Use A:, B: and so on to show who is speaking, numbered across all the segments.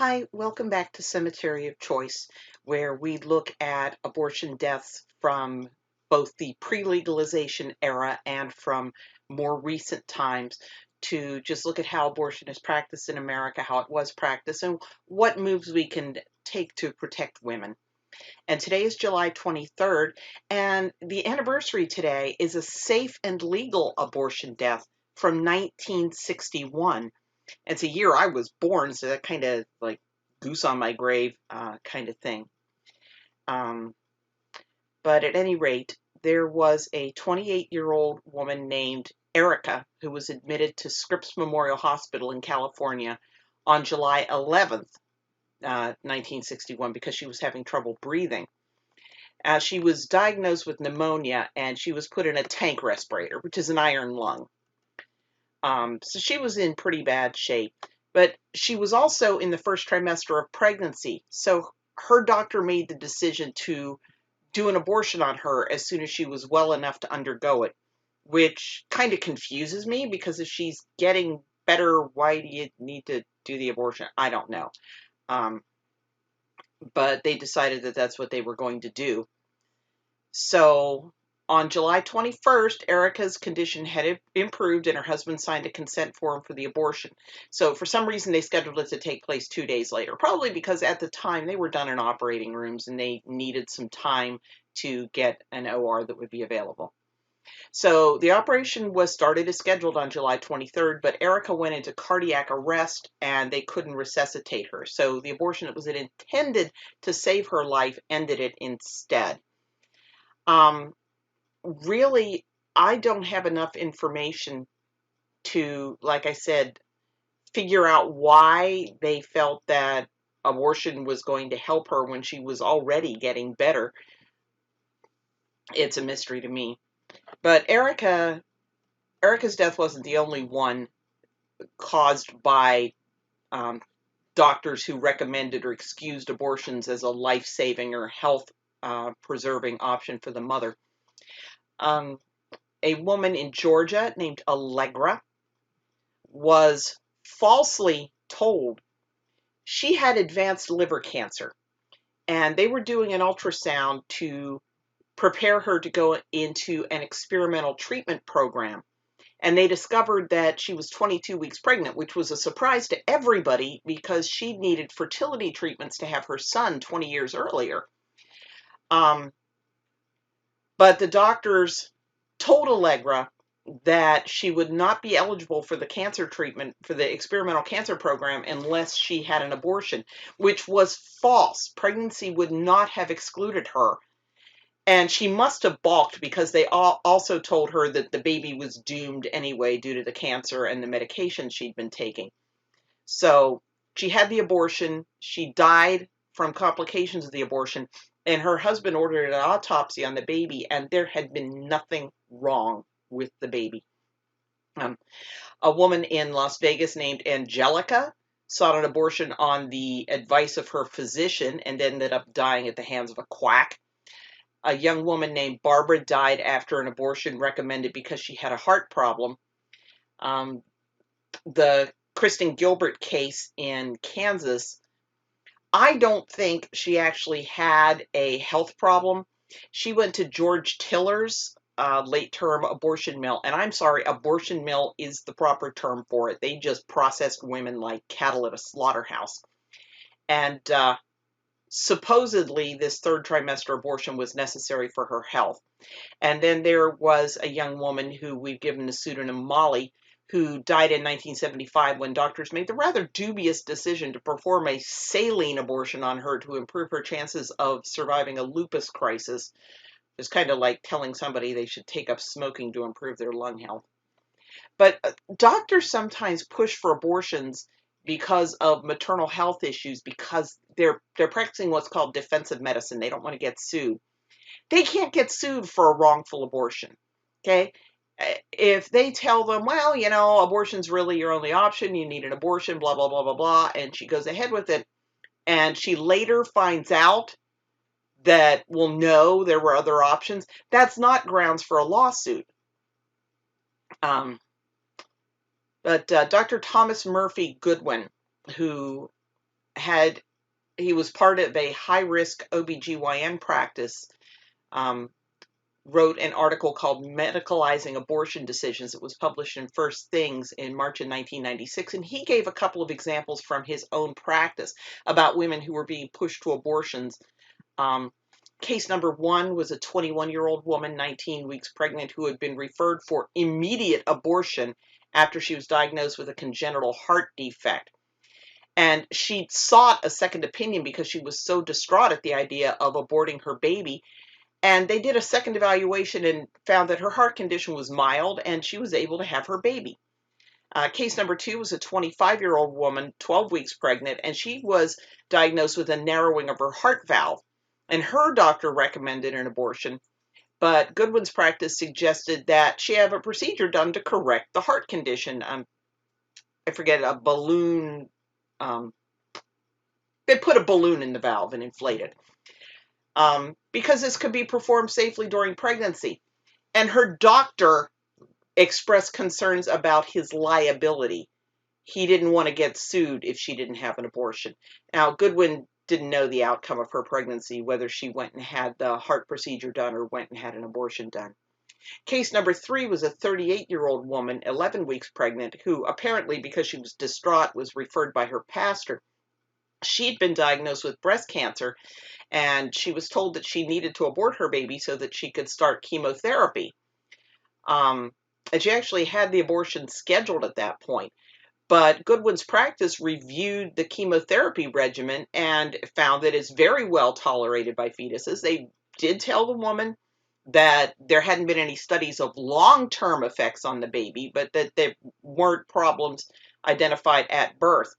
A: Hi, welcome back to Cemetery of Choice, where we look at abortion deaths from both the pre-legalization era and from more recent times to just look at how abortion is practiced in America, how it was practiced, and what moves we can take to protect women. And today is July 23rd, and the anniversary today is a safe and legal abortion death from 1961. It's a year I was born, so that kind of like goose on my grave kind of thing. Um, but at any rate, there was a 28-year-old woman named Erica who was admitted to Scripps Memorial Hospital in California on July 11th, 1961, because she was having trouble breathing. She was diagnosed with pneumonia and she was put in a tank respirator, which is an iron lung. So she was in pretty bad shape, but she was also in the first trimester of pregnancy. So her doctor made the decision to do an abortion on her as soon as she was well enough to undergo it, which kind of confuses me because if she's getting better, why do you need to do the abortion? I don't know. Um, but they decided that that's what they were going to do. So on July 21st, Erica's condition had improved and her husband signed a consent form for the abortion. So for some reason, they scheduled it to take place 2 days later, probably because at the time they were done in operating rooms and they needed some time to get an OR that would be available. So the operation was started as scheduled on July 23rd, but Erica went into cardiac arrest and they couldn't resuscitate her. So the abortion that was intended to save her life ended it instead. Really, I don't have enough information to, like I said, figure out why they felt that abortion was going to help her when she was already getting better. It's a mystery to me. But Erica's death wasn't the only one caused by um, doctors who recommended or excused abortions as a life-saving or health-preserving option for the mother. A woman in Georgia named Allegra was falsely told she had advanced liver cancer, and they were doing an ultrasound to prepare her to go into an experimental treatment program. And they discovered that she was 22 weeks pregnant, which was a surprise to everybody because she needed fertility treatments to have her son 20 years earlier. But the doctors told Allegra that she would not be eligible for the cancer treatment for the experimental cancer program unless she had an abortion, which was false. Pregnancy would not have excluded her. And she must have balked because they also told her that the baby was doomed anyway due to the cancer and the medication she'd been taking. So she had the abortion. She died from complications of the abortion, and her husband ordered an autopsy on the baby, and there had been nothing wrong with the baby. A woman in Las Vegas named Angelica sought an abortion on the advice of her physician and ended up dying at the hands of a quack. A young woman named Barbara died after an abortion recommended because she had a heart problem. The Kristen Gilbert case in Kansas, I don't think she actually had a health problem. She went to George Tiller's late-term abortion mill, and I'm sorry, abortion mill is the proper term for it. They just processed women like cattle at a slaughterhouse. And supposedly, this third trimester abortion was necessary for her health. And then there was a young woman who we've given the pseudonym Molly, who died in 1975 when doctors made the rather dubious decision to perform a saline abortion on her to improve her chances of surviving a lupus crisis. It's kind of like telling somebody they should take up smoking to improve their lung health. But doctors sometimes push for abortions because of maternal health issues because they're practicing what's called defensive medicine. They don't want to get sued. They can't get sued for a wrongful abortion. Okay? If they tell them, well, abortion's really your only option, you need an abortion, blah, blah, blah, blah, blah, and she goes ahead with it, and she later finds out that, well, no, there were other options, that's not grounds for a lawsuit. But Dr. Thomas Murphy Goodwin, who he was part of a high-risk OBGYN practice, wrote an article called Medicalizing Abortion Decisions. It was published in First Things in March of 1996, and he gave a couple of examples from his own practice about women who were being pushed to abortions. Case number one was a 21-year-old woman, 19 weeks pregnant, who had been referred for immediate abortion after she was diagnosed with a congenital heart defect. And she sought a second opinion because she was so distraught at the idea of aborting her baby. And they did a second evaluation and found that her heart condition was mild and she was able to have her baby. Case number two was a 25-year-old woman, 12 weeks pregnant, and she was diagnosed with a narrowing of her heart valve. And her doctor recommended an abortion, but Goodwin's practice suggested that she have a procedure done to correct the heart condition. I forget, a balloon. They put a balloon in the valve and inflate it. Because this could be performed safely during pregnancy. And her doctor expressed concerns about his liability. He didn't want to get sued if she didn't have an abortion. Now, Goodwin didn't know the outcome of her pregnancy, whether she went and had the heart procedure done or went and had an abortion done. Case number three was a 38-year-old woman, 11 weeks pregnant, who apparently, because she was distraught, was referred by her pastor. She'd been diagnosed with breast cancer, and she was told that she needed to abort her baby so that she could start chemotherapy. And she actually had the abortion scheduled at that point. But Goodwin's practice reviewed the chemotherapy regimen and found that it's very well tolerated by fetuses. They did tell the woman that there hadn't been any studies of long-term effects on the baby, but that there weren't problems identified at birth.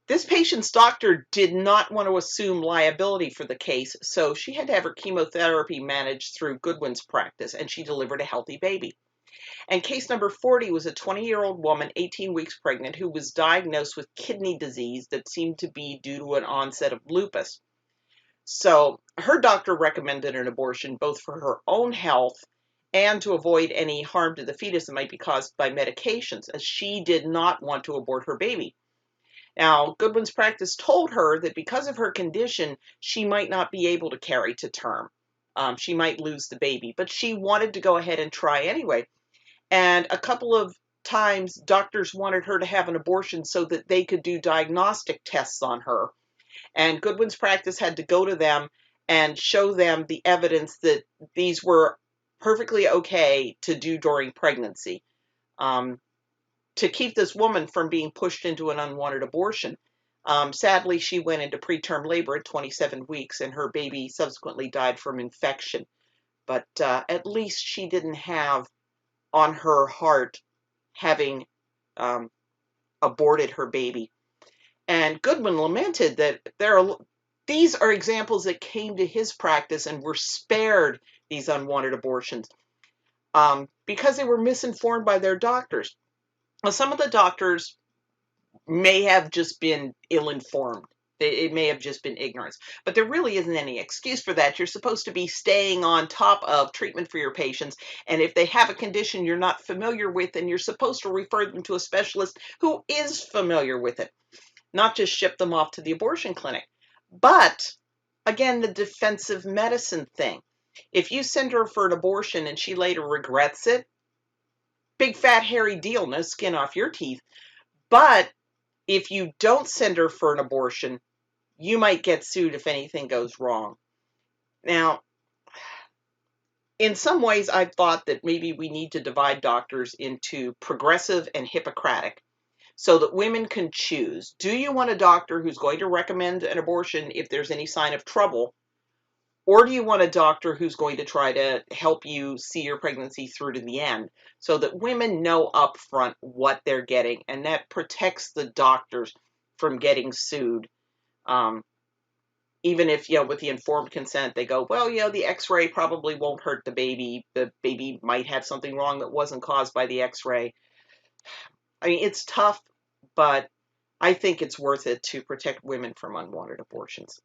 A: This patient's doctor did not want to assume liability for the case, so she had to have her chemotherapy managed through Goodwin's practice, and she delivered a healthy baby. And case number 40 was a 20-year-old woman, 18 weeks pregnant, who was diagnosed with kidney disease that seemed to be due to an onset of lupus. So her doctor recommended an abortion both for her own health and to avoid any harm to the fetus that might be caused by medications, as she did not want to abort her baby. Now, Goodwin's practice told her that because of her condition, she might not be able to carry to term. She might lose the baby, but she wanted to go ahead and try anyway. And a couple of times, doctors wanted her to have an abortion so that they could do diagnostic tests on her. And Goodwin's practice had to go to them and show them the evidence that these were perfectly okay to do during pregnancy, to keep this woman from being pushed into an unwanted abortion. Sadly, she went into preterm labor at 27 weeks, and her baby subsequently died from infection. But at least she didn't have on her heart having aborted her baby. And Goodwin lamented that these are examples that came to his practice and were spared these unwanted abortions because they were misinformed by their doctors. Now, some of the doctors may have just been ill-informed. It may have just been ignorance, but there really isn't any excuse for that. You're supposed to be staying on top of treatment for your patients, and if they have a condition you're not familiar with, then you're supposed to refer them to a specialist who is familiar with it, not just ship them off to the abortion clinic. But again, the defensive medicine thing. If you send her for an abortion and she later regrets it, big fat hairy deal, no skin off your teeth. But if you don't send her for an abortion, you might get sued if anything goes wrong. Now, in some ways, I've thought that maybe we need to divide doctors into progressive and Hippocratic so that women can choose. Do you want a doctor who's going to recommend an abortion if there's any sign of trouble? Or do you want a doctor who's going to try to help you see your pregnancy through to the end so that women know up front what they're getting, and that protects the doctors from getting sued? Even if, with the informed consent, they go, well, the x-ray probably won't hurt the baby. The baby might have something wrong that wasn't caused by the x-ray. I mean, it's tough, but I think it's worth it to protect women from unwanted abortions.